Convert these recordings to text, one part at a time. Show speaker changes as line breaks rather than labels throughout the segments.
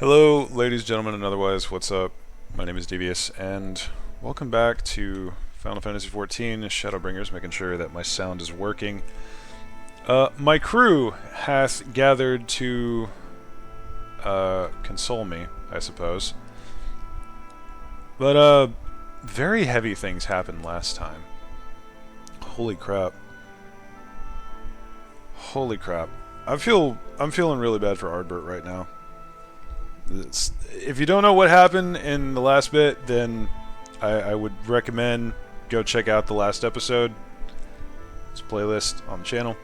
Hello, ladies, gentlemen, and otherwise, what's up? My name is Devious, and welcome back to Final Fantasy XIV Shadowbringers, making sure that my sound is working. My crew hath gathered to console me, I suppose. But, very heavy things happened last time. Holy crap. Holy crap. I'm feeling really bad for Ardbert right now. If you don't know what happened in the last bit, then I would recommend go check out the last episode. It's a playlist on the channel.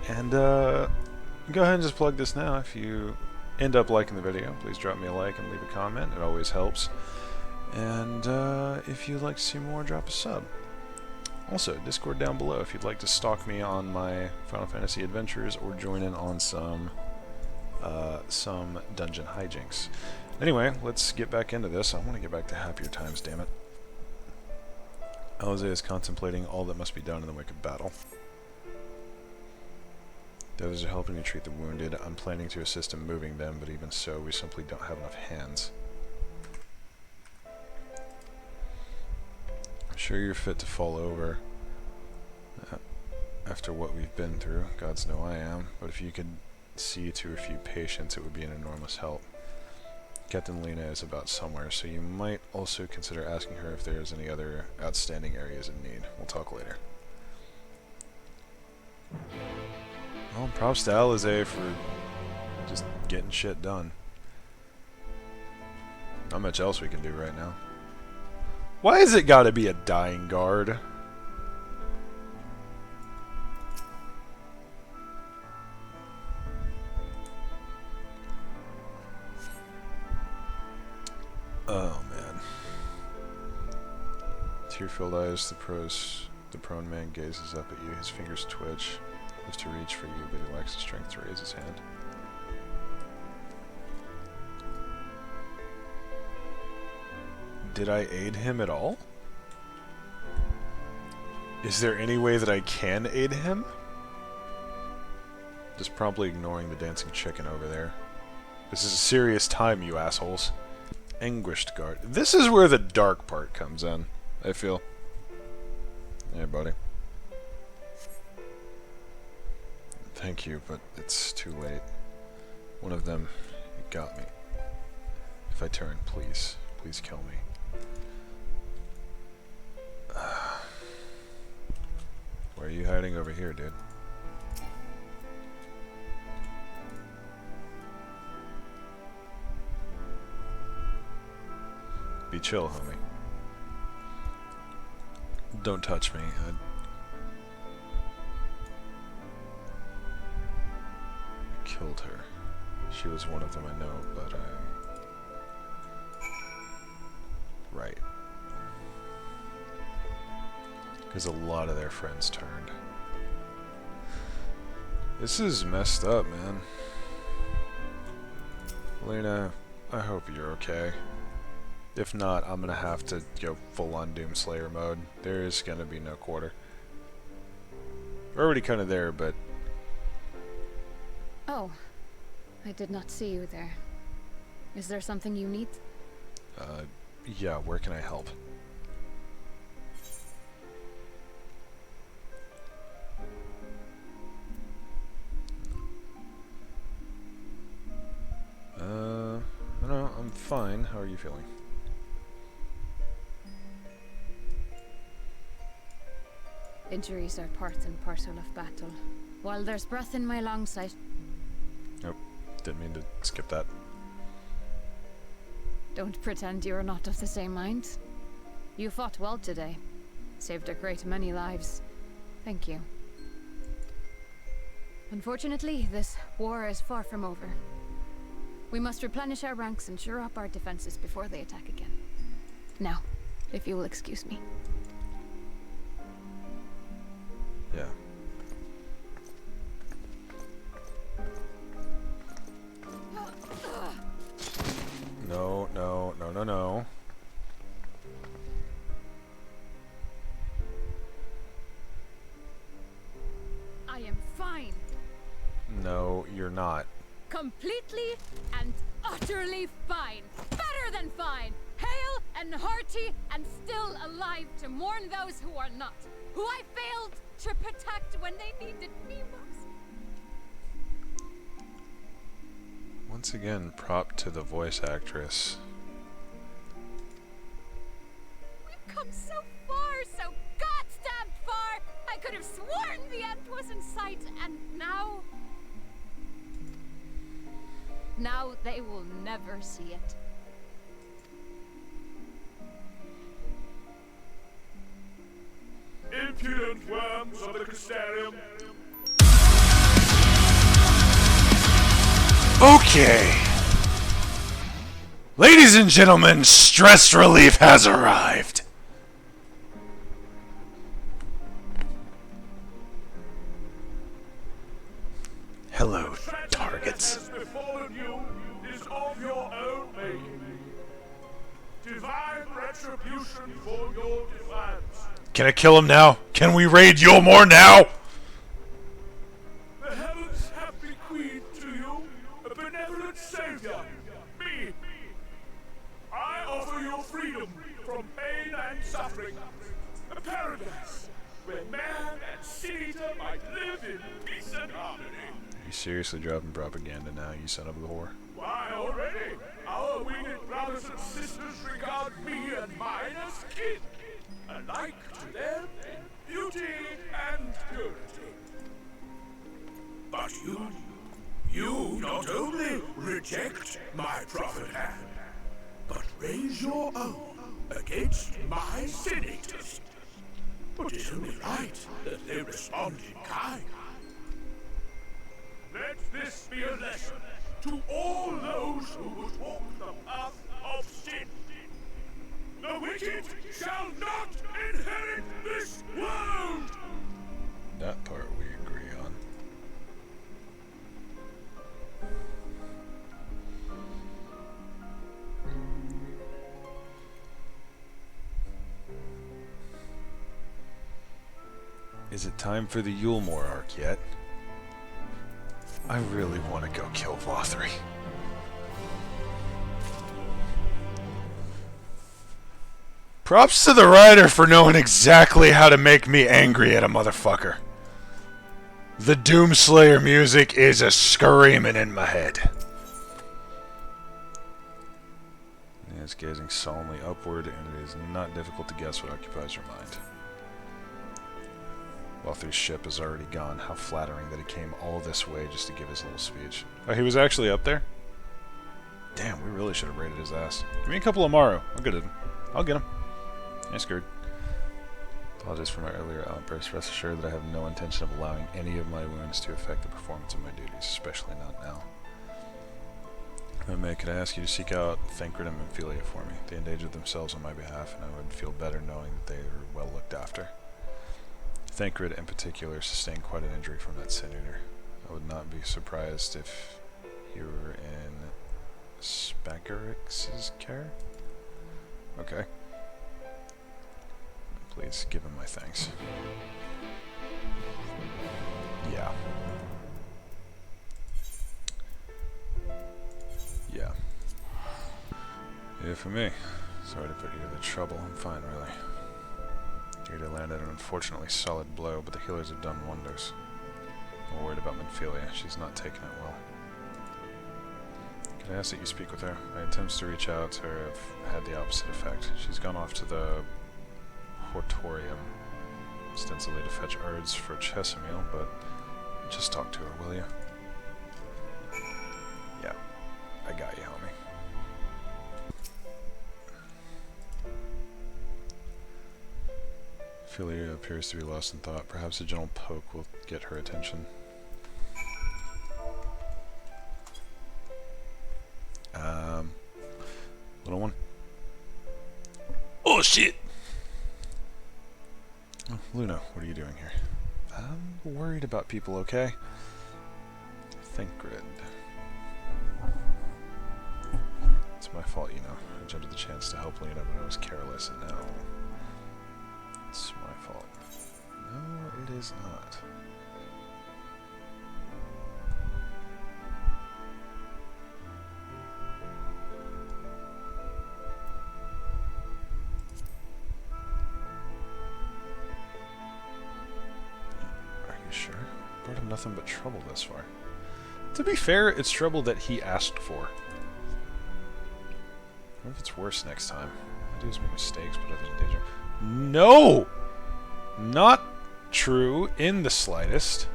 And go ahead and just plug this now. If you end up liking the video, please drop me a like and leave a comment. It always helps. And if you'd like to see more, drop a sub. Also, Discord down below if you'd like to stalk me on my Final Fantasy adventures or join in on some dungeon hijinks. Anyway, let's get back into this. I want to get back to happier times, damn it. Alize is contemplating all that must be done in the wake of battle. The others are helping to treat the wounded. I'm planning to assist in moving them, but even so, we simply don't have enough hands. I'm sure you're fit to fall over after what we've been through. Gods know I am, but if you could see to a few patients, it would be an enormous help. Captain Lena is about somewhere, so you might also consider asking her if there's any other outstanding areas in need. We'll talk later. Well, props to Alize for just getting shit done. Not much else we can do right now. Why has it gotta be a dying guard? Oh man. Tear-filled eyes, the prone man gazes up at you. His fingers twitch, as to reach for you, but he lacks the strength to raise his hand. Did I aid him at all? Is there any way that I can aid him? Just promptly ignoring the dancing chicken over there. This is a serious time, you assholes. Anguished guard. This is where the dark part comes in, I feel. Hey, buddy. Thank you, but it's too late. One of them got me. If I turn, please kill me. Why are you hiding over here, dude? Be chill, homie. Don't touch me. I killed her. She was one of them, I know, but Right. Because a lot of their friends turned. This is messed up, man. Lena, I hope you're okay. If not, I'm gonna have to go full-on Doomslayer mode. There is gonna be no quarter. We're already kind of there, but...
Oh, I did not see you there. Is there something you need?
Yeah, where can I help? No, I'm fine. How are you feeling?
Injuries are part and parcel of battle. While there's breath in my lungs,
Nope. Didn't mean to skip that.
don't pretend you're not of the same mind. You fought well today. Saved a great many lives. Thank you. Unfortunately, this war is far from over. We must replenish our ranks and shore up our defenses before they attack again. Now, if you will excuse me.
Yeah. No, no, no, no, no.
I am fine.
No, you're not.
Completely and utterly fine. Better than fine. Hale and hearty and still alive to mourn those who are not. Who I failed to protect when they needed me most.
Once again, prop to the voice actress.
We've come so far, so goddamn far. I could have sworn the end was in sight, and now... Now they will never see it.
Impudent worms of the Castarium.
Okay. Ladies and gentlemen, stress relief has arrived. Hello, targets.
That has befallen you is of your own making. Divine retribution for your defiance.
Can I kill him now? Can we raid Yulmore now?
The heavens have bequeathed to you a benevolent savior, me. I offer you freedom from pain and suffering, a paradise where man and senator might live in peace and harmony.
Are you seriously dropping propaganda now, you son of a whore?
Why, already, our winged brothers and sisters regard me and mine as kin, alike to them in beauty and purity. But you not only reject my prophet hand, but raise your own against my senators. But it's only right that they respond in kind. Let this be a lesson to all those who would walk the path of sin. The wicked shall not inherit this world!
That part we agree on. Is it time for the Yulmore arc yet? I really want to go kill Vothri. Props to the writer for knowing exactly how to make me angry at a motherfucker. The Doomslayer music is a screaming in my head. He is gazing solemnly upward, and it is not difficult to guess what occupies your mind. Vothri's ship is already gone. How flattering that he came all this way just to give his little speech. Oh, he was actually up there? Damn, we really should have raided his ass. Give me a couple of Morrow. I'll get him. I'll get him. I screwed. Apologies for my earlier outburst. Rest assured that I have no intention of allowing any of my wounds to affect the performance of my duties, especially not now. If I may, could I ask you to seek out Thancred and Memphilia for me? They endangered themselves on my behalf, and I would feel better knowing that they were well looked after. Thancred in particular sustained quite an injury from that sin eater. I would not be surprised if you were in Spagarix's care? Okay. Please give him my thanks. Yeah. Yeah. Yeah, for me. Sorry to put you to the trouble. I'm fine, really. Ada landed an unfortunately solid blow, but the healers have done wonders. I'm worried about Memphilia. She's not taking it well. Can I ask that you speak with her? My attempts to reach out to her have had the opposite effect. She's gone off to the Hortorium, ostensibly to fetch Urds for Chesamil, but just talk to her, will you? Yeah, I got you, homie. Philia appears to be lost in thought. Perhaps a gentle poke will get her attention. Little one. Oh shit! Oh, Luna, what are you doing here? I'm worried about people, okay? Thancred. It's my fault, you know. I jumped at the chance to help Luna, but I was careless, and now it's my fault. No, it is not. nothing but trouble thus far. To be fair, it's trouble that he asked for. What if it's worse next time? I do make mistakes, but others in danger. No! Not true in the slightest.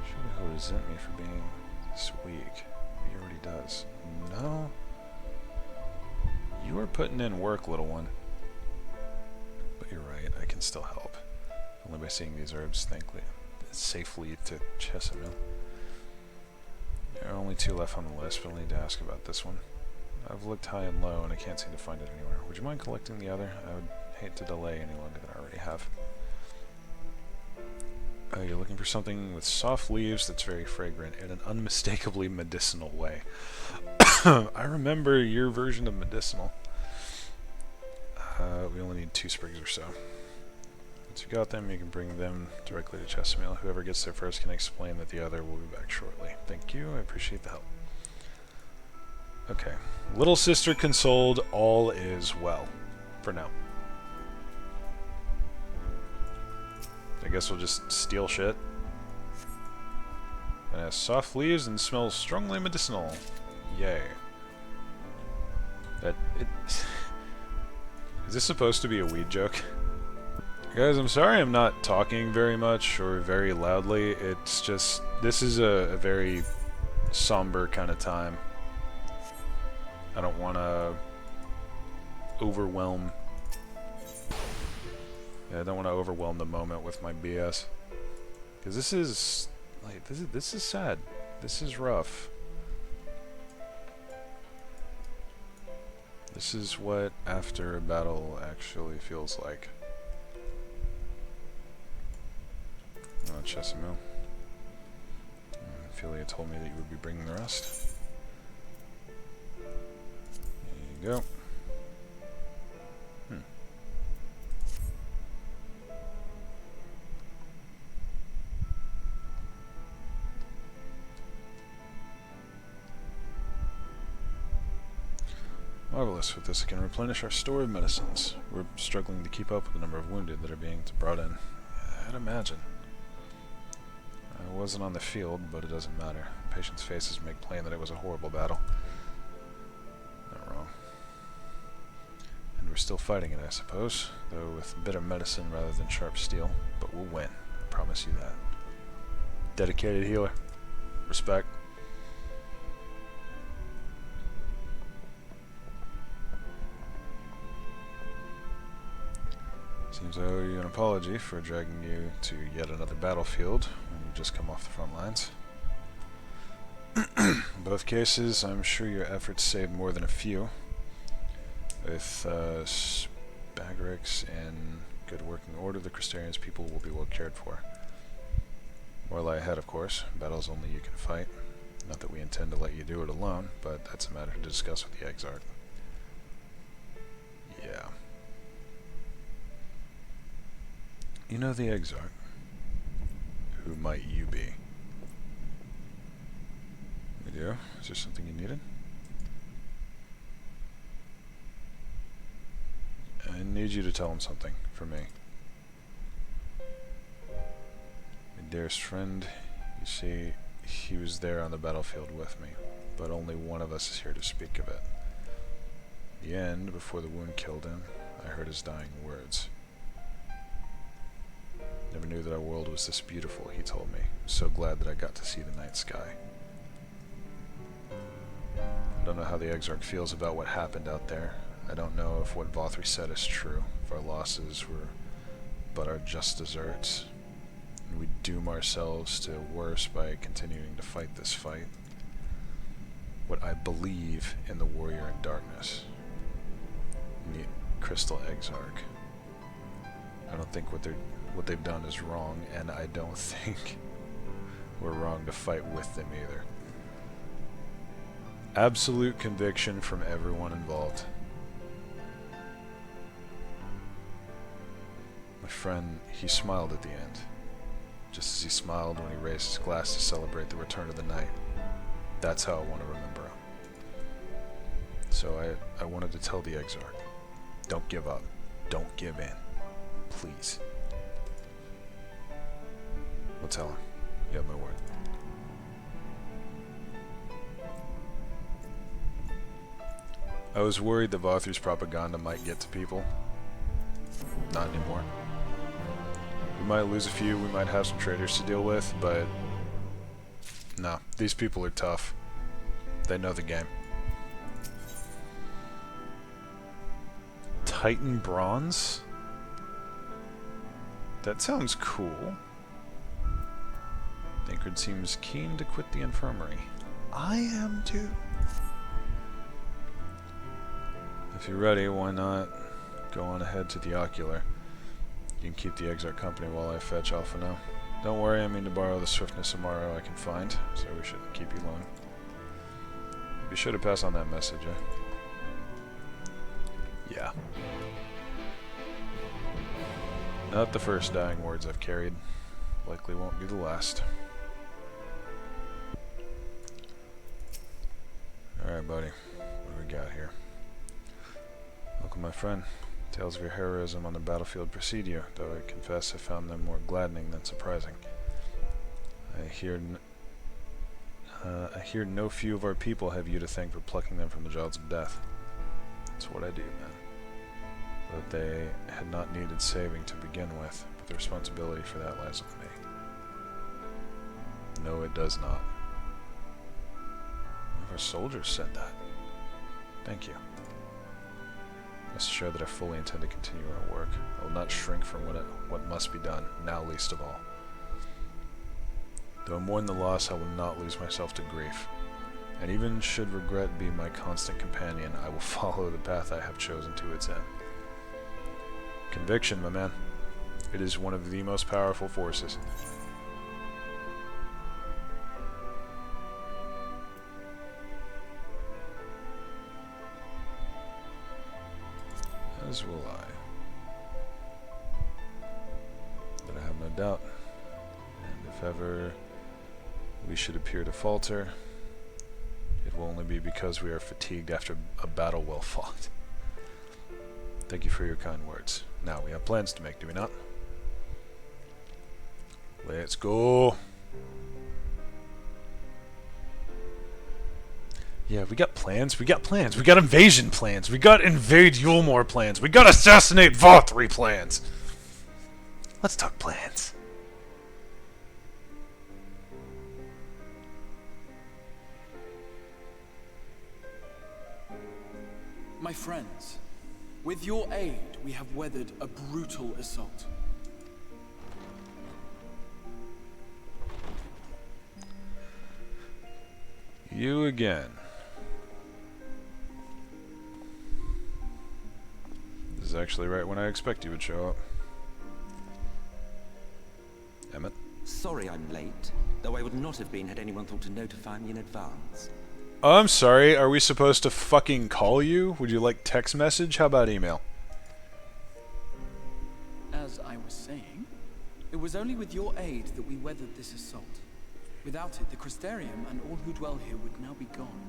Surely he'll resent me for being this weak. He already does. No. You are putting in work, little one. But you're right, I can still help. Only by seeing these herbs safely to Chesamil. There are only 2 left on the list, but I'll need to ask about this one. I've looked high and low, and I can't seem to find it anywhere. Would you mind collecting the other? I would hate to delay any longer than I already have. Oh, you're looking for something with soft leaves that's very fragrant in an unmistakably medicinal way. I remember your version of medicinal. We only need 2 sprigs or so. Once you got them, you can bring them directly to Chesamil. Whoever gets there first can explain that the other will be back shortly. Thank you, I appreciate the help. Okay. Little sister consoled, all is well. For now. I guess we'll just steal shit. It has soft leaves and smells strongly medicinal. Yay. Is this supposed to be a weed joke? Guys, I'm sorry I'm not talking very much or very loudly. It's just, this is a very somber kind of time. I don't want to overwhelm. Yeah, I don't want to overwhelm the moment with my BS. Because this is, like, this is sad. This is rough. This is what after a battle actually feels like. Oh, Chesamil. Ophelia told me that you would be bringing the rest. There you go. Marvelous. With this, I can replenish our store of medicines. We're struggling to keep up with the number of wounded that are being brought in. I'd imagine. I wasn't on the field, but it doesn't matter. Patients' faces make plain that it was a horrible battle. Not wrong. And we're still fighting it, I suppose, though with bitter medicine rather than sharp steel. But we'll win. I promise you that. Dedicated healer. Respect. Seems I owe you an apology for dragging you to yet another battlefield when you've just come off the front lines. In both cases, I'm sure your efforts saved more than a few. With Spagrix in good working order, the Crystarian's people will be well cared for. More lie ahead, of course. Battles only you can fight. Not that we intend to let you do it alone, but that's a matter to discuss with the Exarch. Yeah. You know the Exarch. Who might you be? We do? Is there something you needed? I need you to tell him something, for me. My dearest friend, you see, he was there on the battlefield with me, but only one of us is here to speak of it. In the end, before the wound killed him, I heard his dying words. Never knew that our world was this beautiful, he told me. I'm so glad that I got to see the night sky. I don't know how the Exarch feels about what happened out there. I don't know if what Vothri said is true, if our losses were but our just deserts, and we doom ourselves to worse by continuing to fight this fight. What I believe in the warrior in darkness. Meet Crystal Exarch. I don't think what they've done is wrong, and I don't think we're wrong to fight with them either. Absolute conviction from everyone involved. My friend, he smiled at the end, just as he smiled when he raised his glass to celebrate the return of the night. That's how I want to remember him. So I wanted to tell the Exarch, don't give up. Don't give in. Please. We'll tell him. You have my word. I was worried the Vothri's propaganda might get to people. Not anymore. We might lose a few, we might have some traitors to deal with, but no, these people are tough. They know the game. Titan Bronze? That sounds cool. Thancred seems keen to quit the infirmary. I am too. If you're ready, why not go on ahead to the Ocular? You can keep the Exarch company while I fetch Alpha now. Don't worry, I mean to borrow the swiftness of Morrow I can find, so we shouldn't keep you long. Be sure to pass on that message, eh? Yeah. Not the first dying words I've carried. Likely won't be the last. Alright, buddy. What do we got here? Welcome, my friend. Tales of your heroism on the battlefield precede you, though I confess I found them more gladdening than surprising. I hear no few of our people have you to thank for plucking them from the jaws of death. That's what I do, man. But they had not needed saving to begin with, but the responsibility for that lies with me. No, it does not. One of our soldiers said that. Thank you. Rest assured that I fully intend to continue our work. I will not shrink from what must be done, now least of all. Though I mourn the loss, I will not lose myself to grief. And even should regret be my constant companion, I will follow the path I have chosen to its end. Conviction, my man. It is one of the most powerful forces. As will I. But I have no doubt. And if ever we should appear to falter, it will only be because we are fatigued after a battle well fought. Thank you for your kind words. Now we have plans to make, do we not? Let's go. Yeah, we got plans. We got plans. We got invasion plans. We got invade Yulmore plans. We got assassinate Vothri plans. Let's talk plans.
My friends, with your aid, we have weathered a brutal assault.
You again. This is actually right when I expect you would show up. Emmett?
Sorry I'm late, though I would not have been had anyone thought to notify me in advance.
Oh, I'm sorry, are we supposed to fucking call you? Would you like text message? How about email?
As I was saying, it was only with your aid that we weathered this assault. Without it, the Crystarium and all who dwell here would now be gone.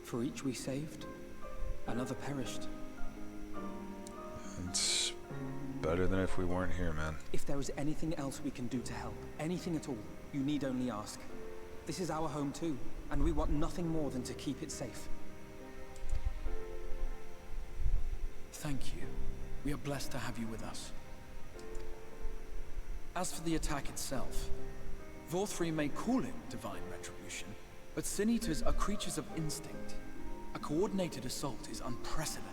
For each we saved, another perished.
It's better than if we weren't here, man.
If there is anything else we can do to help, anything at all, you need only ask. This is our home too, and we want nothing more than to keep it safe.
Thank you. We are blessed to have you with us. As for the attack itself, Vothri may call it divine retribution, but Sin Eaters are creatures of instinct. A coordinated assault is unprecedented.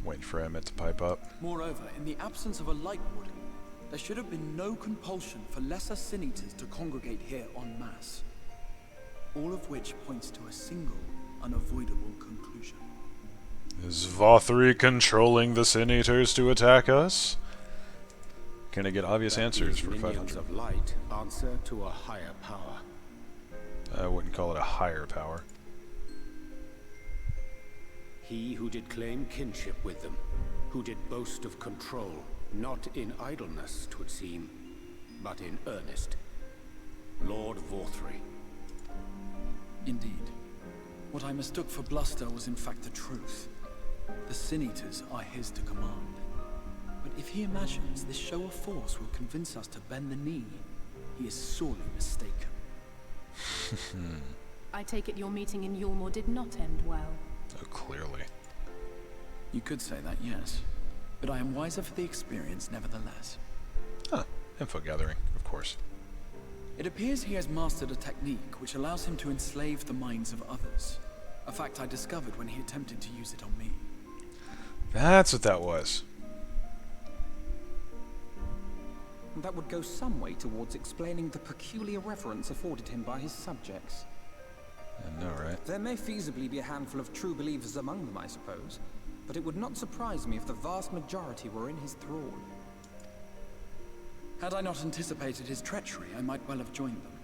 Waiting for Emmett to pipe up.
Moreover, in the absence of a light warden, there should have been no compulsion for lesser Sin Eaters to congregate here en masse. All of which points to a single, unavoidable conclusion.
Is Vothri controlling the Sin Eaters to attack us? Can I get obvious answers for 500?
Of light answer to a higher power.
I wouldn't call it a higher power.
He who did claim kinship with them, who did boast of control, not in idleness, 'twould seem, but in earnest. Lord Vothri.
Indeed. What I mistook for bluster was in fact the truth. The Sin Eaters are his to command. But if he imagines this show of force will convince us to bend the knee, he is sorely mistaken.
I take it your meeting in Yulmore did not end well.
Oh, clearly.
You could say that, yes. But I am wiser for the experience nevertheless.
Huh. Info gathering, of course.
It appears he has mastered a technique which allows him to enslave the minds of others. A fact I discovered when he attempted to use it on me.
That's what that was.
That would go some way towards explaining the peculiar reverence afforded him by his subjects.
I know, right?
There may feasibly be a handful of true believers among them, I suppose, but it would not surprise me if the vast majority were in his thrall.
Had I not anticipated his treachery, I might well have joined them.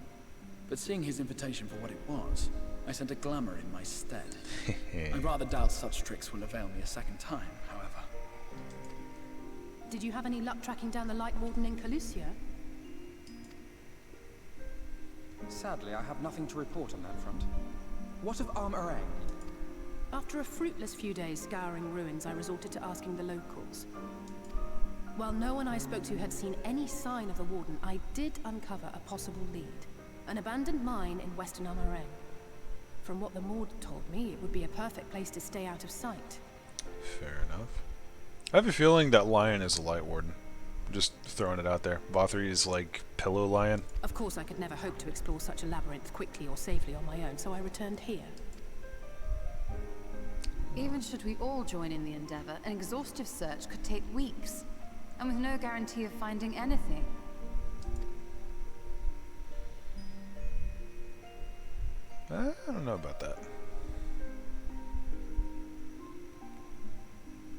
But seeing his invitation for what it was, I sent a glamour in my stead. I rather doubt such tricks will avail me a second time, however.
Did you have any luck tracking down the Light Warden in Calusia?
Sadly, I have nothing to report on that front. What of Armorang?
After a fruitless few days scouring ruins, I resorted to asking the locals. While no one I spoke to had seen any sign of the Warden, I did uncover a possible lead. An abandoned mine in western Armorang. From what the Maud told me, it would be a perfect place to stay out of sight.
Fair enough. I have a feeling that Lion is a Light Warden. I'm just throwing it out there. Vothri is like Pillow Lion.
Of course, I could never hope to explore such a labyrinth quickly or safely on my own, so I returned here.
Even should we all join in the endeavor, an exhaustive search could take weeks, and with no guarantee of finding anything.
I don't know about that.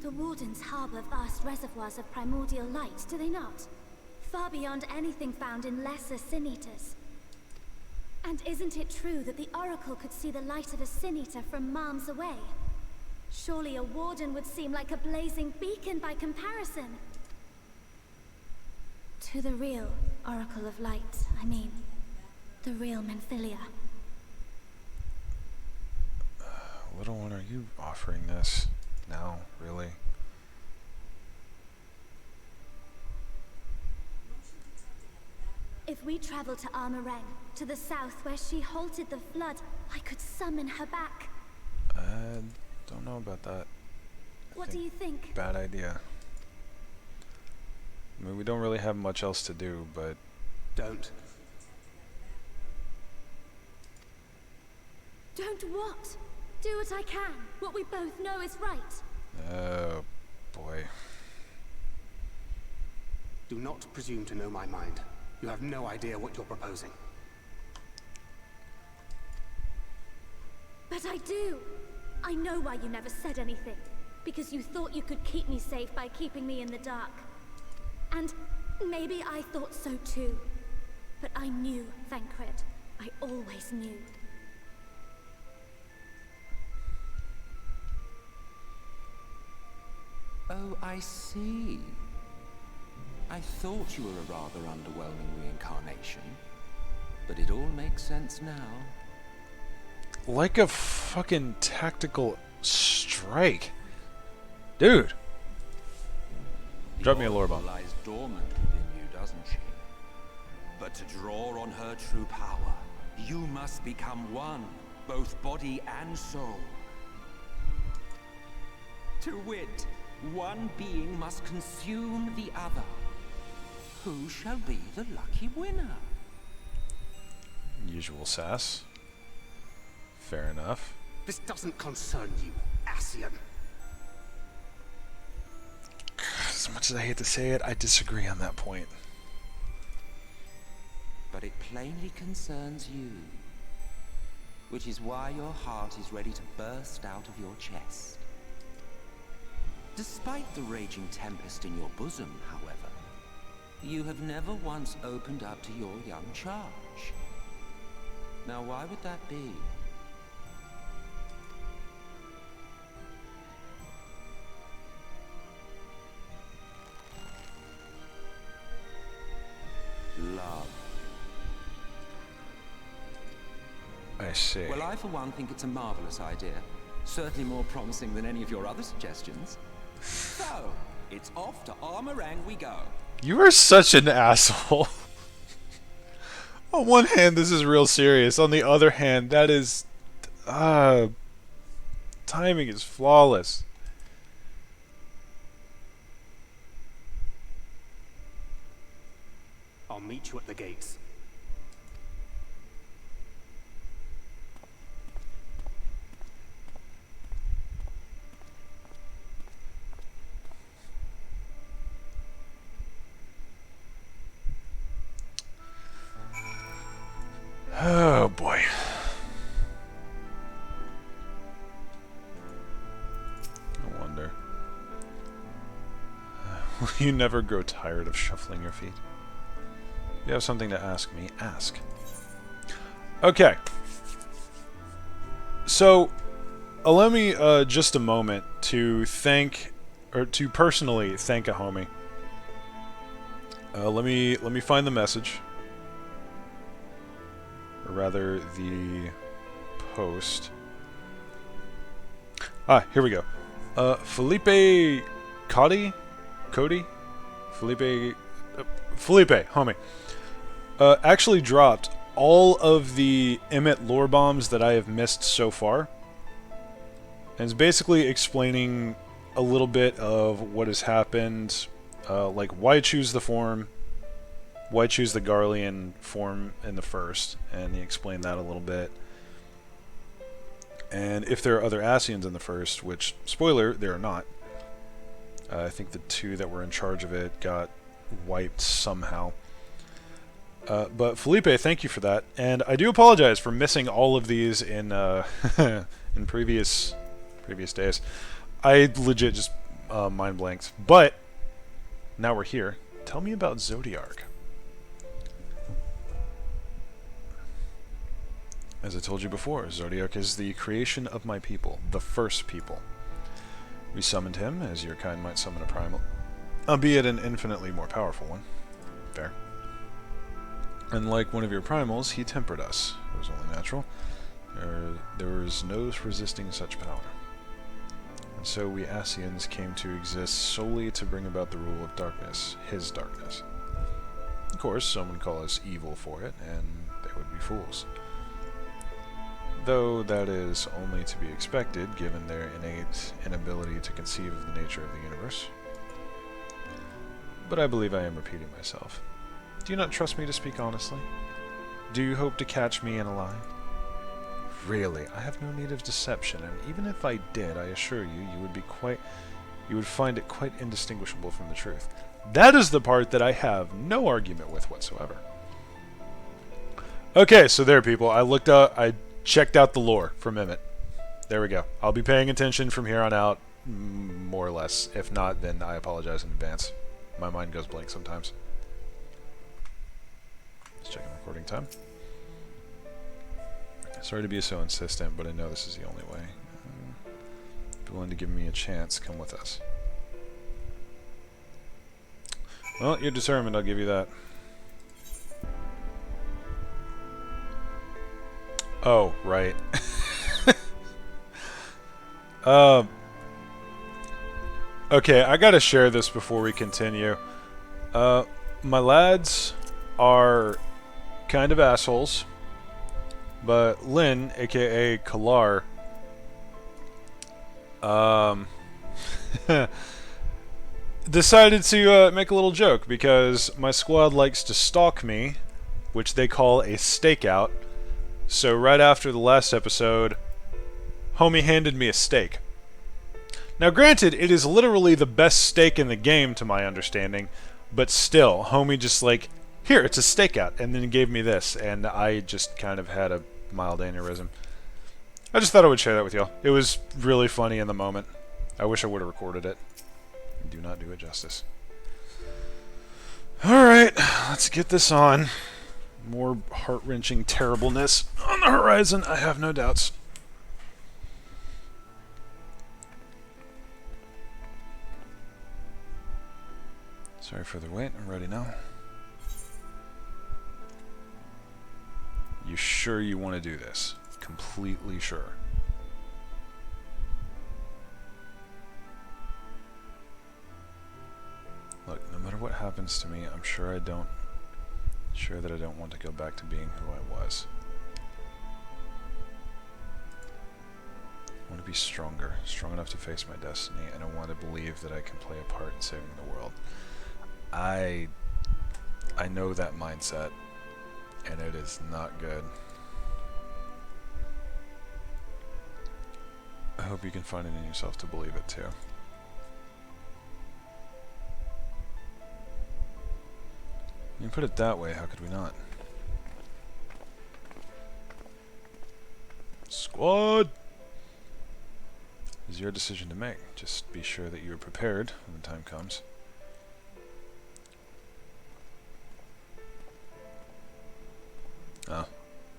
The Wardens harbor vast reservoirs of primordial light, do they not? Far beyond anything found in lesser sin-eaters. And isn't it true that the Oracle could see the light of a sin-eater from miles away? Surely a Warden would seem like a blazing beacon by comparison. To the real Oracle of Light, I mean. The real Menphilia.
Little one, are you offering this now, really?
If we travel to Armorang, to the south where she halted the flood, I could summon her back.
Don't know about that.
What do you think?
Bad idea. I mean, we don't really have much else to do, but...
Don't.
Don't what? Do what I can. What we both know is right.
Oh, boy.
Do not presume to know my mind. You have no idea what you're proposing.
But I do. I know why you never said anything. Because you thought you could keep me safe by keeping me in the dark. And maybe I thought so too. But I knew, Thancred. I always knew.
Oh, I see. I thought you were a rather underwhelming reincarnation, but it all makes sense now.
Like a fucking tactical strike. Dude! Drop me a lore bomb.
Lies dormant within you, doesn't she? But to draw on her true power, you must become one, both body and soul. To wit, one being must consume the other. Who shall be the lucky winner?
Usual sass. Fair enough.
This doesn't concern you, Ascian.
As much as I hate to say it, I disagree on that point.
But it plainly concerns you. Which is why your heart is ready to burst out of your chest. Despite the raging tempest in your bosom, however, you have never once opened up to your young charge. Now, why would that be? Love.
I see.
Well, I for one think it's a marvelous idea. Certainly more promising than any of your other suggestions. So, It's off to Armorang we go.
You are such an asshole. On one hand, this is real serious. On the other hand, that is... timing is flawless.
I'll meet you at the gates.
Oh boy. No wonder. Will you never grow tired of shuffling your feet? If you have something to ask me, ask. Okay. So, allow me just a moment to thank, or to personally thank a homie. Let me find the message. Or rather, the post. Ah, here we go. Felipe Cody? Felipe, homie. Actually dropped all of the Emmett lore bombs that I have missed so far. And it's basically explaining a little bit of what has happened. Like, why choose the form? Why choose the Garlean form in the first? And he explained that a little bit. And if there are other Ascians in the first, which, spoiler, there are not. I think the two that were in charge of it got wiped somehow. But Felipe, thank you for that. And I do apologize for missing all of these in in previous days. I legit just mind blanked. But now we're here. Tell me about Zodiark. As I told you before, Zodiark is the creation of my people, the first people. We summoned him, as your kind might summon a primal, albeit an infinitely more powerful one. Fair. And like one of your primals, he tempered us. It was only natural. There was no resisting such power. And so we Ascians came to exist solely to bring about the rule of darkness, his darkness. Of course, some would call us evil for it, and they would be fools. Though that is only to be expected, given their innate inability to conceive of the nature of the universe. But I believe I am repeating myself. Do you not trust me to speak honestly? Do you hope to catch me in a lie? Really, I have no need of deception, and even if I did, I assure you, you would find it quite indistinguishable from the truth. That is the part that I have no argument with whatsoever. Okay, so there, people. I checked out the lore from Emmett. There we go. I'll be paying attention from here on out, more or less. If not, then I apologize in advance. My mind goes blank sometimes. Let's check the recording time. Sorry to be so insistent, but I know this is the only way. If you're willing to give me a chance, come with us. Well, you're determined, I'll give you that. Oh, right. Okay, I gotta share this before we continue. My lads are kind of assholes, but Lynn, aka Kalar, decided to make a little joke because my squad likes to stalk me, which they call a stakeout. So right after the last episode, homie handed me a steak. Now granted, it is literally the best steak in the game to my understanding, but still, homie just like, here, it's a stakeout, and then gave me this, and I just kind of had a mild aneurysm. I just thought I would share that with y'all. It was really funny in the moment. I wish I would have recorded it. Do not do it justice. Alright, let's get this on. More heart-wrenching terribleness on the horizon, I have no doubts. Sorry for the wait, I'm ready now. You sure you want to do this? Completely sure. what happens to me, I'm sure that I don't want to go back to being who I was. I want to be stronger, strong enough to face my destiny, and I want to believe that I can play a part in saving the world. I know that mindset, and it is not good. I hope you can find it in yourself to believe it too. You put it that way, how could we not? Squad! It's your decision to make. Just be sure that you are prepared when the time comes.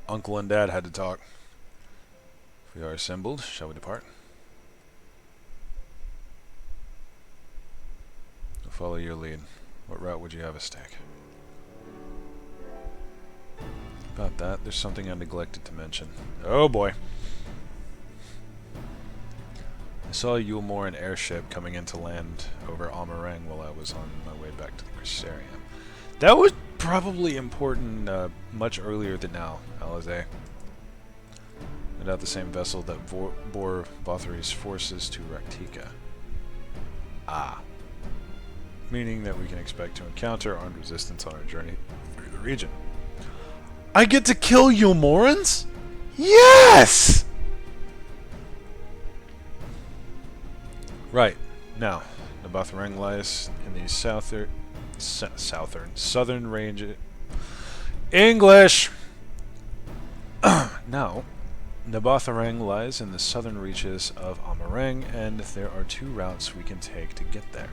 Uncle and Dad had to talk. If we are assembled, shall we depart? I'll follow your lead. What route would you have us take? About that, there's something I neglected to mention. Oh boy. I saw a Yulmoran airship coming into land over Amarang while I was on my way back to the Crusarium. That was probably important much earlier than now, Alize. No doubt the same vessel that bore Bothari's forces to Raktika. Ah. Meaning that we can expect to encounter armed resistance on our journey through the region. I get to kill Yulmorans? Yes! Right. Now, Nabatharang lies in the southern range. English! Now, Nabatharang lies in the southern reaches of Amarang, and there are two routes we can take to get there.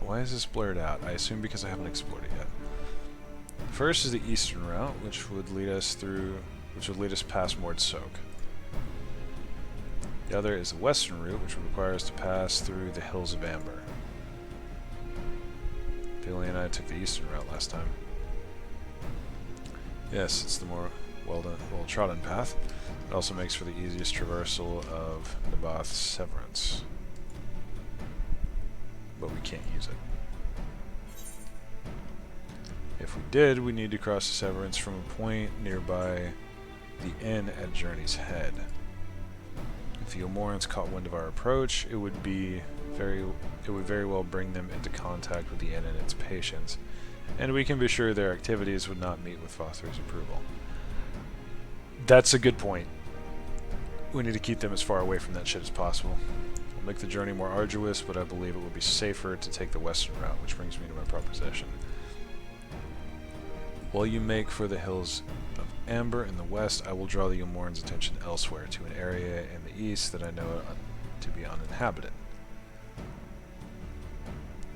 Why is this blurred out? I assume because I haven't explored it yet. First is the eastern route, which would lead us past Mord Soak. The other is the western route, which would require us to pass through the Hills of Amber. Bailey and I took the eastern route last time. Yes, it's the more well-trodden path. It also makes for the easiest traversal of Naboth's Severance. But we can't use it. If we did, we need to cross the Severance from a point nearby the inn at Journey's Head. If the Yulmorans caught wind of our approach, it would very well bring them into contact with the inn and its patients, and we can be sure their activities would not meet with Foster's approval. That's a good point. We need to keep them as far away from that shit as possible. It'll make the journey more arduous, but I believe it would be safer to take the western route, which brings me to my proposition. While you make for the Hills of Amber in the west, I will draw the Yulmorans' attention elsewhere, to an area in the east that I know to be uninhabited.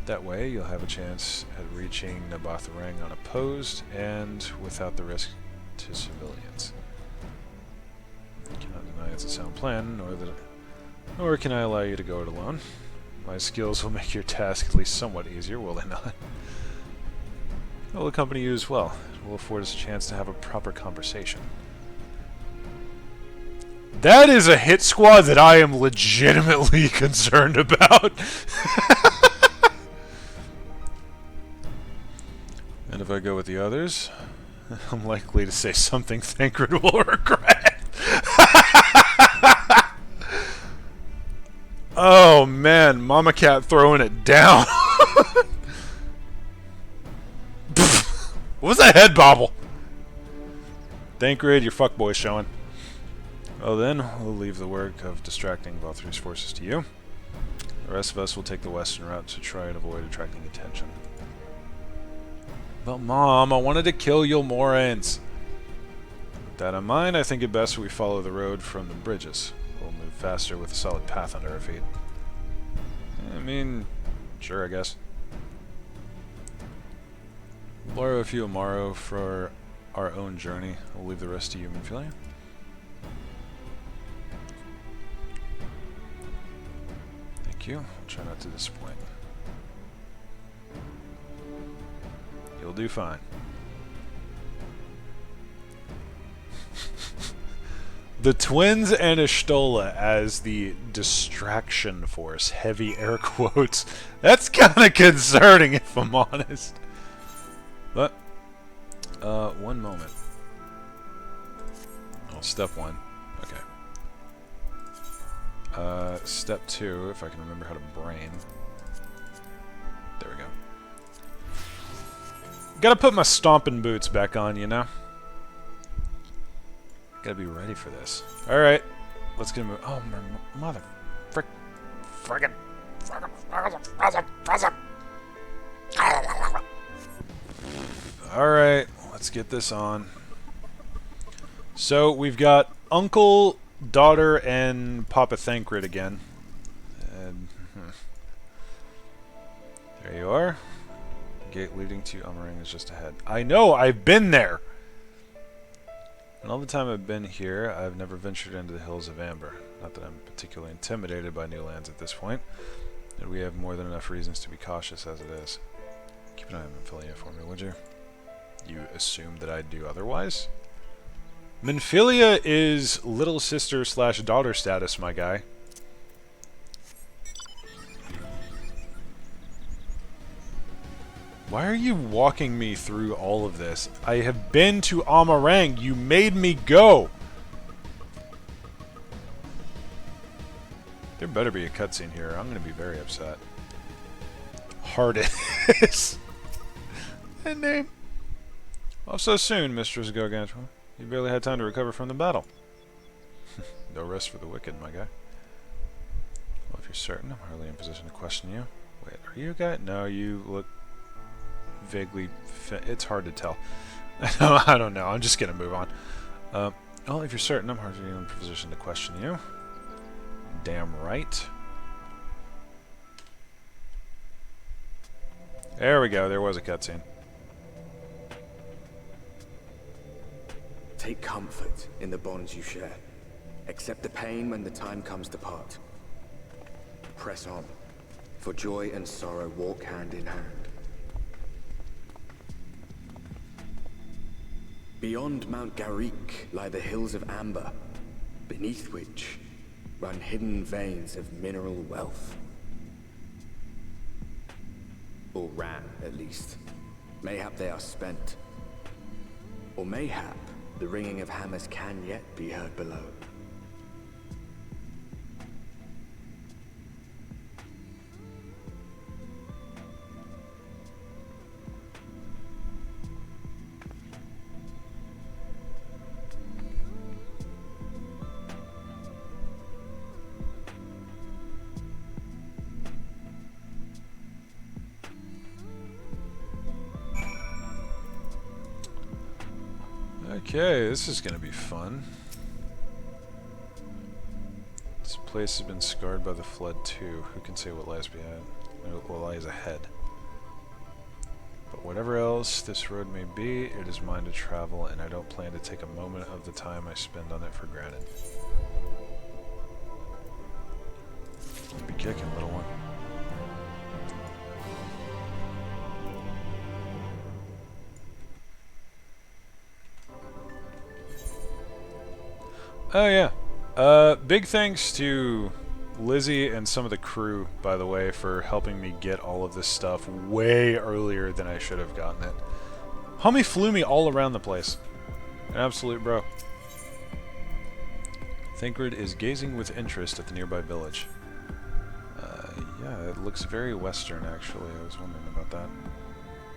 That way, you'll have a chance at reaching Nabatharang unopposed and without the risk to civilians. I cannot deny it's a sound plan, nor can I allow you to go it alone. My skills will make your task at least somewhat easier, will they not? I will accompany you as well. It will afford us a chance to have a proper conversation. That is a hit squad that I am legitimately concerned about. And if I go with the others, I'm likely to say something Thancred will regret. Oh man, Mama Cat throwing it down. What was that head bobble? Thancred, your fuckboy showing. Well then, we'll leave the work of distracting Bothari's forces to you. The rest of us will take the western route to try and avoid attracting attention. But Mom, I wanted to kill Yulmorans. With that in mind, I think it best we follow the road from the bridges. We'll move faster with a solid path under our feet. I mean, sure, I guess. We'll borrow a few Amaro for our own journey. We'll leave the rest to you, Minfilia. Thank you. I'll try not to disappoint. You'll do fine. The twins and Ashtola as the distraction force. Heavy air quotes. That's kind of concerning, if I'm honest. But, one moment. Oh, step 1. Okay. Step 2, if I can remember how to brain. There we go. Gotta put my stomping boots back on, you know? Gotta be ready for this. Alright. Let's get a move. Oh, my mother. Friggin'. Alright. Let's get this on. So, we've got Uncle, Daughter, and Papa Thancred again. And, there you are. The gate leading to Ummering is just ahead. I know! I've been there! And all the time I've been here, I've never ventured into the Hills of Amber. Not that I'm particularly intimidated by new lands at this point, and we have more than enough reasons to be cautious as it is. Keep an eye on Minfilia for me, would you? You assume that I'd do otherwise? Minfilia is little sister / daughter status, my guy. Why are you walking me through all of this? I have been to Amarang. You made me go. There better be a cutscene here. I'm going to be very upset. Hard it is. That name. Off so soon, Mistress Gargantua. You barely had time to recover from the battle. No rest for the wicked, my guy. Well, if you're certain, I'm hardly in position to question you. Wait, are you a guy? No, you look vaguely it's hard to tell. I don't know. I'm just gonna move on. Well, if you're certain, I'm hardly in a position to question you. Damn right. There we go. There was a cutscene.
Take comfort in the bonds you share. Accept the pain when the time comes to part. Press on, for joy and sorrow walk hand in hand. Beyond Mount Garrick lie the Hills of Amber, beneath which run hidden veins of mineral wealth. Or ran, at least. Mayhap they are spent. Or mayhap the ringing of hammers can yet be heard below.
Okay, this is gonna be fun. This place has been scarred by the flood too. Who can say what lies behind? What lies ahead? But whatever else this road may be, it is mine to travel, and I don't plan to take a moment of the time I spend on it for granted. Be kicking, little one. Oh yeah. Big thanks to Lizzie and some of the crew, by the way, for helping me get all of this stuff way earlier than I should have gotten it. Homie flew me all around the place. An absolute bro. Thancred is gazing with interest at the nearby village. Yeah, it looks very western, actually. I was wondering about that.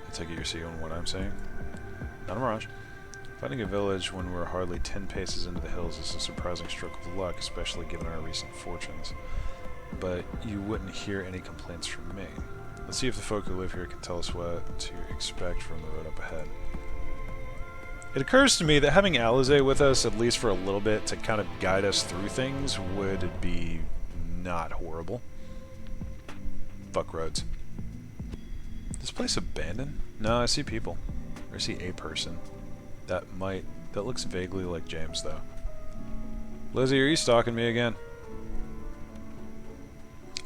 I take it you're seeing what I'm saying? Not a mirage. Finding a village when we're hardly 10 paces into the hills is a surprising stroke of luck, especially given our recent fortunes. But you wouldn't hear any complaints from me. Let's see if the folk who live here can tell us what to expect from the road up ahead. It occurs to me that having Alize with us, at least for a little bit, to kind of guide us through things, would be not horrible. Fuck roads. This place abandoned? No, I see people. Or I see a person. That looks vaguely like James, though. Lizzie, are you stalking me again?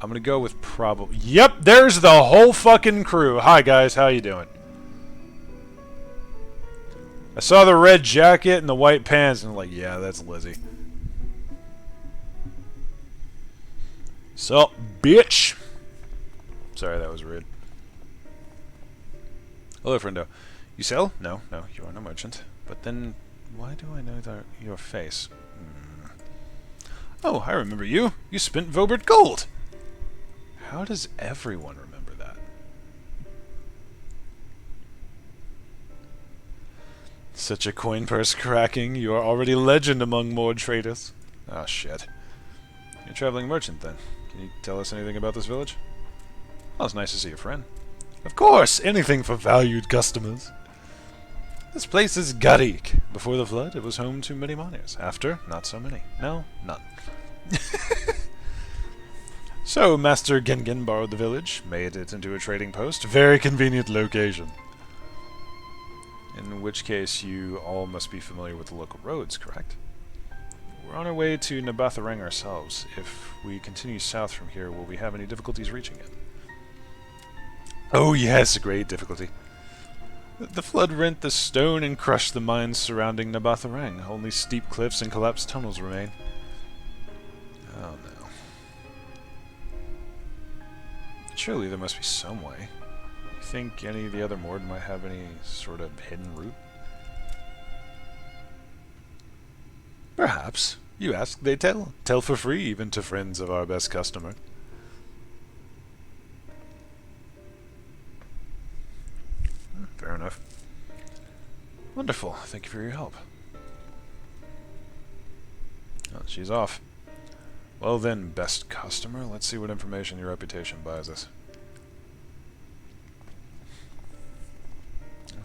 I'm gonna go with probably... Yep, there's the whole fucking crew. Hi, guys, how you doing? I saw the red jacket and the white pants, and I'm like, yeah, that's Lizzie. Sup, bitch? Sorry, that was rude. Hello, friendo. You sell? No, you are no merchant. But then, why do I know your face? Oh, I remember you. You spent Vobert gold. How does everyone remember that? Such a coin purse cracking. You are already legend among Mord traders. Ah, shit. You're a traveling merchant, then. Can you tell us anything about this village? Oh, it's nice to see a friend. Of course! Anything for valued customers. This place is Garik. Before the flood, it was home to many miners. After, not so many. No, none. So, Master Gengen borrowed the village, made it into a trading post. Very convenient location. In which case, you all must be familiar with the local roads, correct? We're on our way to Nabatharang ourselves. If we continue south from here, will we have any difficulties reaching it? Oh yes, great difficulty. The flood rent the stone and crushed the mines surrounding Nabatharang. Only steep cliffs and collapsed tunnels remain. Oh no. Surely there must be some way. You think any of the other Mord might have any sort of hidden route? Perhaps. You ask, they tell. Tell for free, even to friends of our best customer. Fair enough. Wonderful. Thank you for your help. Oh, she's off. Well then, best customer, let's see what information your reputation buys us.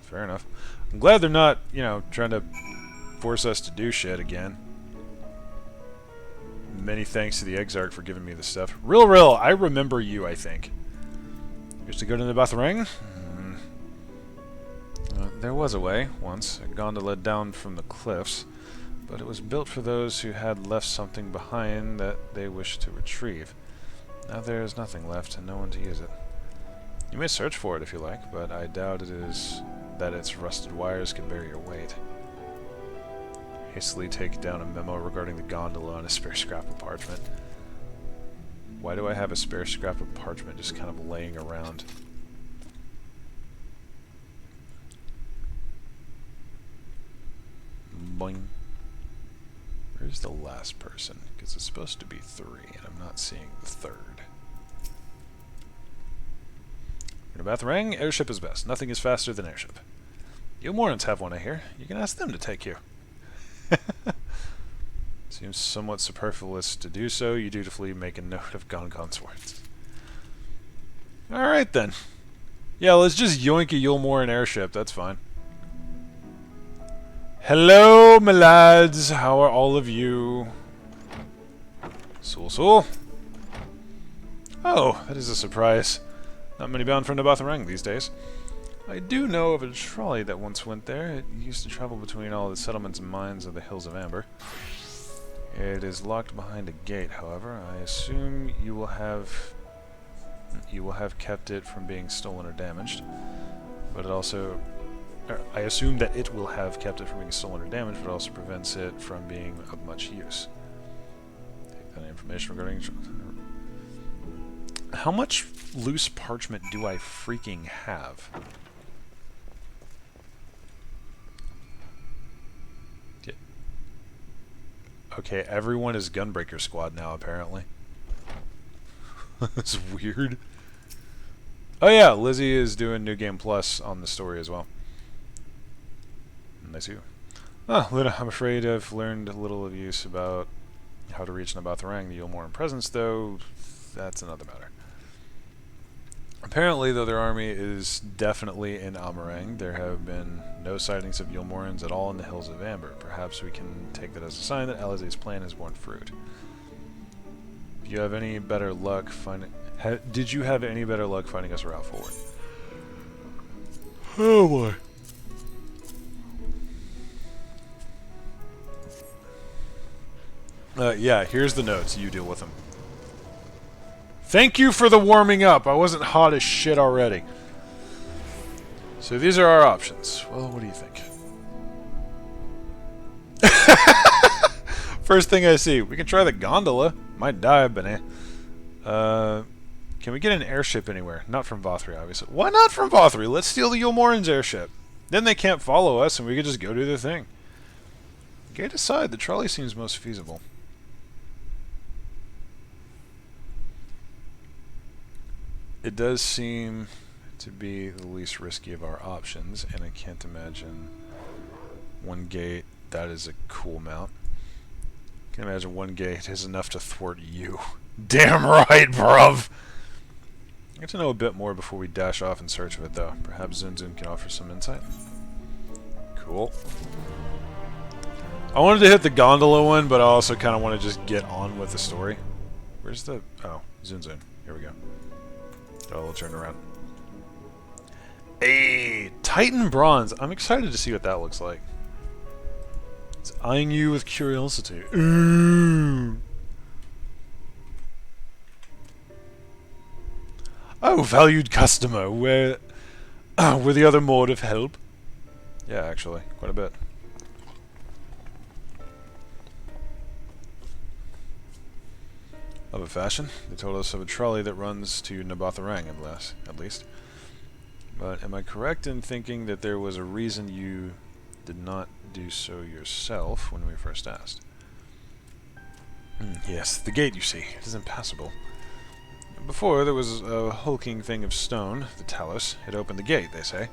Fair enough. I'm glad they're not, you know, trying to force us to do shit again. Many thanks to the Exarch for giving me this stuff. Real, I remember you, I think. Used to go to Nabatharang? There was a way, once, a gondola down from the cliffs, but it was built for those who had left something behind that they wished to retrieve. Now there is nothing left and no one to use it. You may search for it if you like, but I doubt it is that its rusted wires can bear your weight. Hastily take down a memo regarding the gondola on a spare scrap of parchment. Why do I have a spare scrap of parchment just kind of laying around? Boing. Where's the last person? Because it's supposed to be 3, and I'm not seeing the 3rd. In Nabatharang, airship is best. Nothing is faster than airship. You Morans have one, I hear. You can ask them to take you. Seems somewhat superfluous to do so. You dutifully make a note of Gongon's words. Alright then. Yeah, let's just yoink a Yulmoran airship. That's fine. Hello, my lads. How are all of you? Sul. Oh, that is a surprise. Not many bound from Nabatharang these days. I do know of a trolley that once went there. It used to travel between all the settlements and mines of the Hills of Amber. It is locked behind a gate, however. I assume you will have kept it from being stolen or damaged. But it also... I assume that it will have kept it from being stolen or damaged, but also prevents it from being of much use. Take that information regarding... How much loose parchment do I freaking have? Yeah. Okay, everyone is Gunbreaker Squad now, apparently. That's weird. Oh yeah, Lizzie is doing New Game Plus on the story as well. Nice of you. Ah, Luna, I'm afraid I've learned a little of use about how to reach Nabatharang. The Yulmoran presence, though, that's another matter. Apparently, though their army is definitely in Amarang, there have been no sightings of Yulmorans at all in the Hills of Amber. Perhaps we can take that as a sign that Alizé's plan has borne fruit. If you have any better luck finding... did you have any better luck finding us a route forward? Oh boy. Yeah, here's the notes. You deal with them. Thank you for the warming up. I wasn't hot as shit already. So these are our options. Well, what do you think? First thing I see. We can try the gondola. Might die, but eh. Can we get an airship anywhere? Not from Vothri, obviously. Why not from Vothri? Let's steal the Yulmoran's airship. Then they can't follow us, and we can just go do their thing. Gate aside, the trolley seems most feasible. It does seem to be the least risky of our options, and I can't imagine one gate. That is a cool mount. I can imagine one gate is enough to thwart you. Damn right, bruv! I get to know a bit more before we dash off in search of it, though. Perhaps Zunzun can offer some insight. Cool. I wanted to hit the gondola one, but I also kind of want to just get on with the story. Where's the... Oh, Zunzun. Here we go. Oh, we'll turn around. Hey! Titan Bronze! I'm excited to see what that looks like. It's eyeing you with curiosity. Ooh! Oh, valued customer, were the other mode of help? Yeah, actually, quite a bit. Of a fashion, they told us of a trolley that runs to Nabatharang at least. But am I correct in thinking that there was a reason you did not do so yourself when we first asked? Yes, the gate, you see, it is impassable. Before, there was a hulking thing of stone, the Talos. It opened the gate, they say.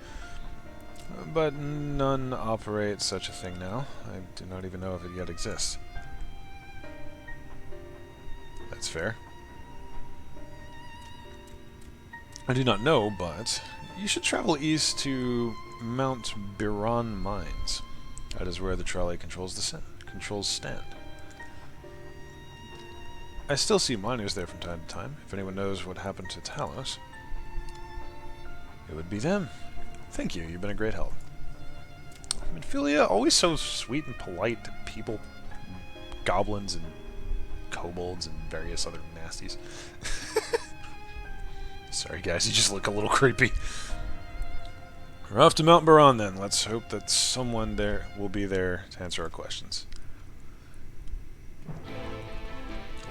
But none operate such a thing now. I do not even know if it yet exists. That's fair. I do not know, but you should travel east to Mount Biran Mines. That is where the trolley controls stand. I still see miners there from time to time. If anyone knows what happened to Talos, it would be them. Thank you, you've been a great help. Minfilia, always so sweet and polite to people, goblins and kobolds and various other nasties. Sorry guys, you just look a little creepy. We're off to Mount Baran then. Let's hope that someone there will be there to answer our questions.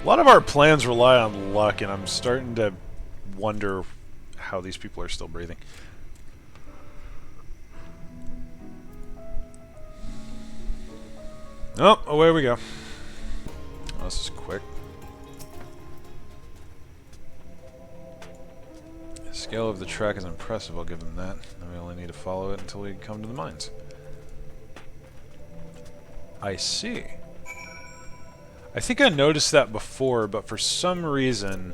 A lot of our plans rely on luck, and I'm starting to wonder how these people are still breathing. Oh, away we go. Oh, this is quick. The scale of the track is impressive, I'll give them that. And we only need to follow it until we come to the mines. I see. I think I noticed that before, but for some reason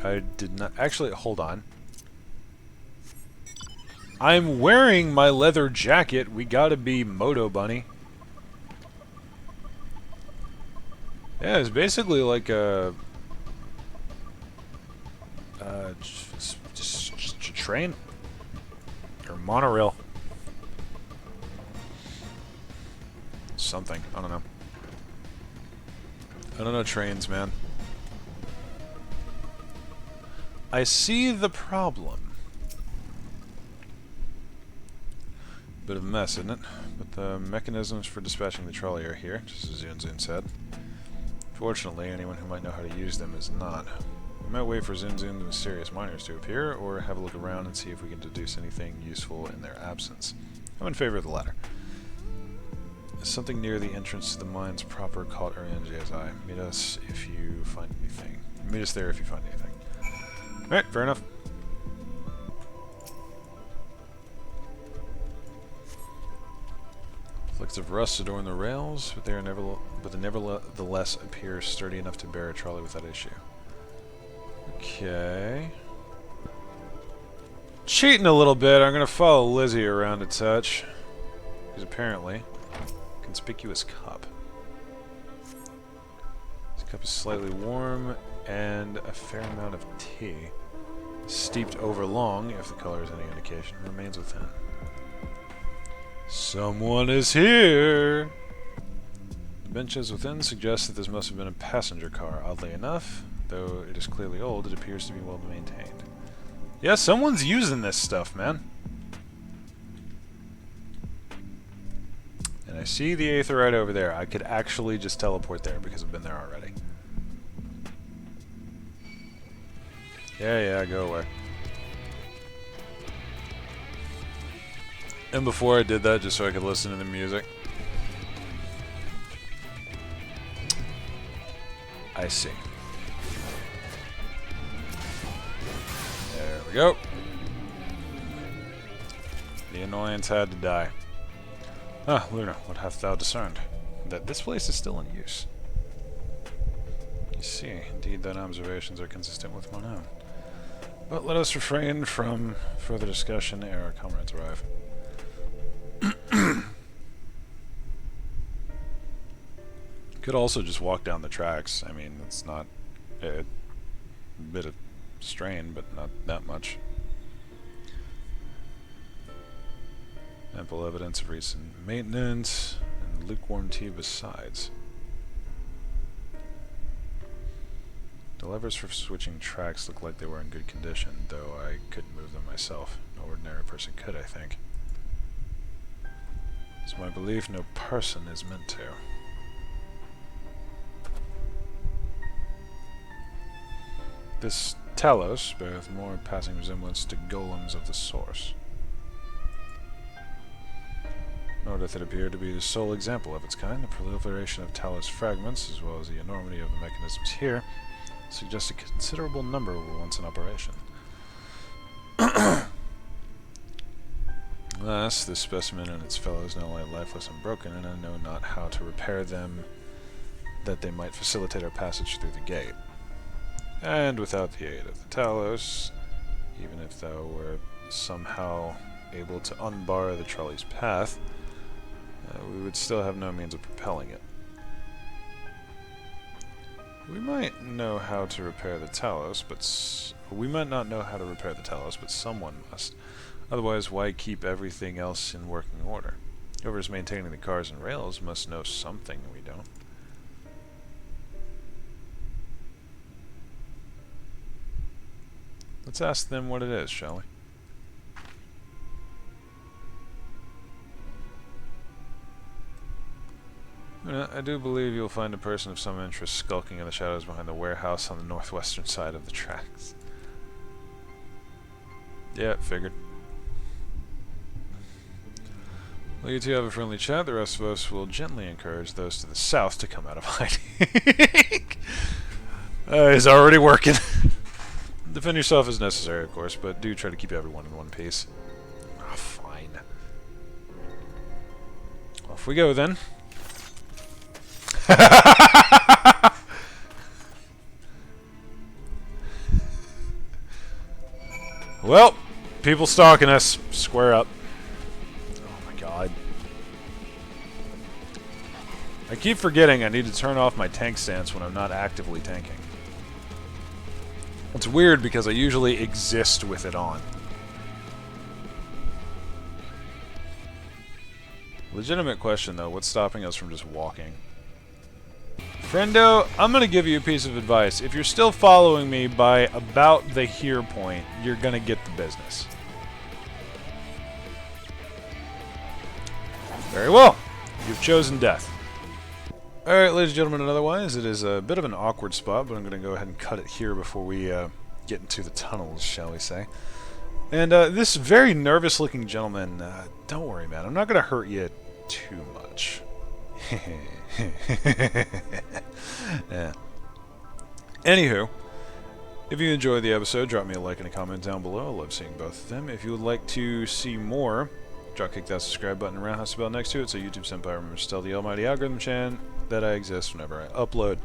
I did not... Actually, hold on. I'm wearing my leather jacket. We gotta be Moto Bunny. Yeah, it's basically like a... just a train. Or monorail. Something. I don't know. I don't know trains, man. I see the problem. Bit of a mess, isn't it? But the mechanisms for dispatching the trolley are here, just as Zunzun said. Fortunately, anyone who might know how to use them is not. We might wait for Zunzun and the mysterious miners to appear, or have a look around and see if we can deduce anything useful in their absence. I'm in favor of the latter. Something near the entrance to the mines proper caught Ariange's eye. Meet us if you find anything. Meet us there if you find anything. Alright, fair enough. Flecks of rust adorn the rails, but they nevertheless appear sturdy enough to bear a trolley without issue. Okay. Cheating a little bit, I'm gonna follow Lizzie around a touch. Because apparently... Conspicuous cup. This cup is slightly warm, and a fair amount of tea, steeped over long, if the color is any indication, remains within. Someone is here! The benches within suggest that this must have been a passenger car. Oddly enough, though it is clearly old, it appears to be well maintained. Yeah, someone's using this stuff, man. And I see the Aether right over there. I could actually just teleport there because I've been there already. Yeah, go away. And before I did that, just so I could listen to the music. I see. There we go. The annoyance had to die. Ah, Luna, what hast thou discerned? That this place is still in use. You see, indeed thine observations are consistent with mine own. But let us refrain from further discussion ere our comrades arrive. Could also just walk down the tracks. I mean, it's not a bit of strain, but not that much. Ample evidence of recent maintenance and lukewarm tea besides. The levers for switching tracks look like they were in good condition, though I couldn't move them myself. No ordinary person could, I think. It's my belief no person is meant to. This Talos beareth more passing resemblance to golems of the source. Nor doth it appear to be the sole example of its kind. The proliferation of Talos fragments, as well as the enormity of the mechanisms here, suggest a considerable number were once in operation. Thus, this specimen and its fellows now lie lifeless and broken, and I know not how to repair them, that they might facilitate our passage through the gate. And without the aid of the Talos, even if thou were somehow able to unbar the trolley's path, we would still have no means of propelling it. We might know how to repair the Talos, but we might not know how to repair the Talos, but someone must. Otherwise, why keep everything else in working order? Whoever is maintaining the cars and rails must know something we don't. Let's ask them what it is, shall we? I do believe you'll find a person of some interest skulking in the shadows behind the warehouse on the northwestern side of the tracks. Yeah, figured. Well, you two have a friendly chat. The rest of us will gently encourage those to the south to come out of hiding. He's already working. Defend yourself as necessary, of course, but do try to keep everyone in one piece. Ah, fine. Off we go, then. Well, people stalking us. Square up. Oh my god. I keep forgetting I need to turn off my tank stance when I'm not actively tanking. It's weird because I usually exist with it on. Legitimate question though, what's stopping us from just walking? Friendo, I'm going to give you a piece of advice. If you're still following me by about the here point, you're going to get the business. Very well. You've chosen death. Alright, ladies and gentlemen, and otherwise, it is a bit of an awkward spot, but I'm going to go ahead and cut it here before we get into the tunnels, shall we say. And this very nervous-looking gentleman, don't worry, man. I'm not going to hurt you too much. Yeah. Anywho, if you enjoyed the episode, drop me a like and a comment down below. I love seeing both of them. If you would like to see more, drop-kick that subscribe button and roundhouse bell next to it so YouTube Senpai remembers to tell the almighty algorithm chan that I exist whenever I upload.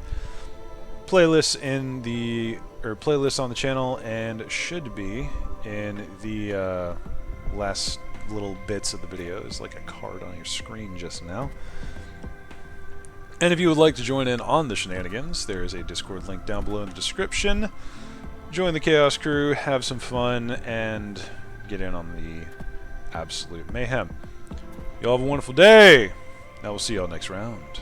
Playlists in the playlists on the channel and should be in the last little bits of the video. There's like a card on your screen just now. And if you would like to join in on the shenanigans, there is a Discord link down below in the description. Join the Chaos Crew, have some fun, and get in on the absolute mayhem. Y'all have a wonderful day! Now we'll see y'all next round.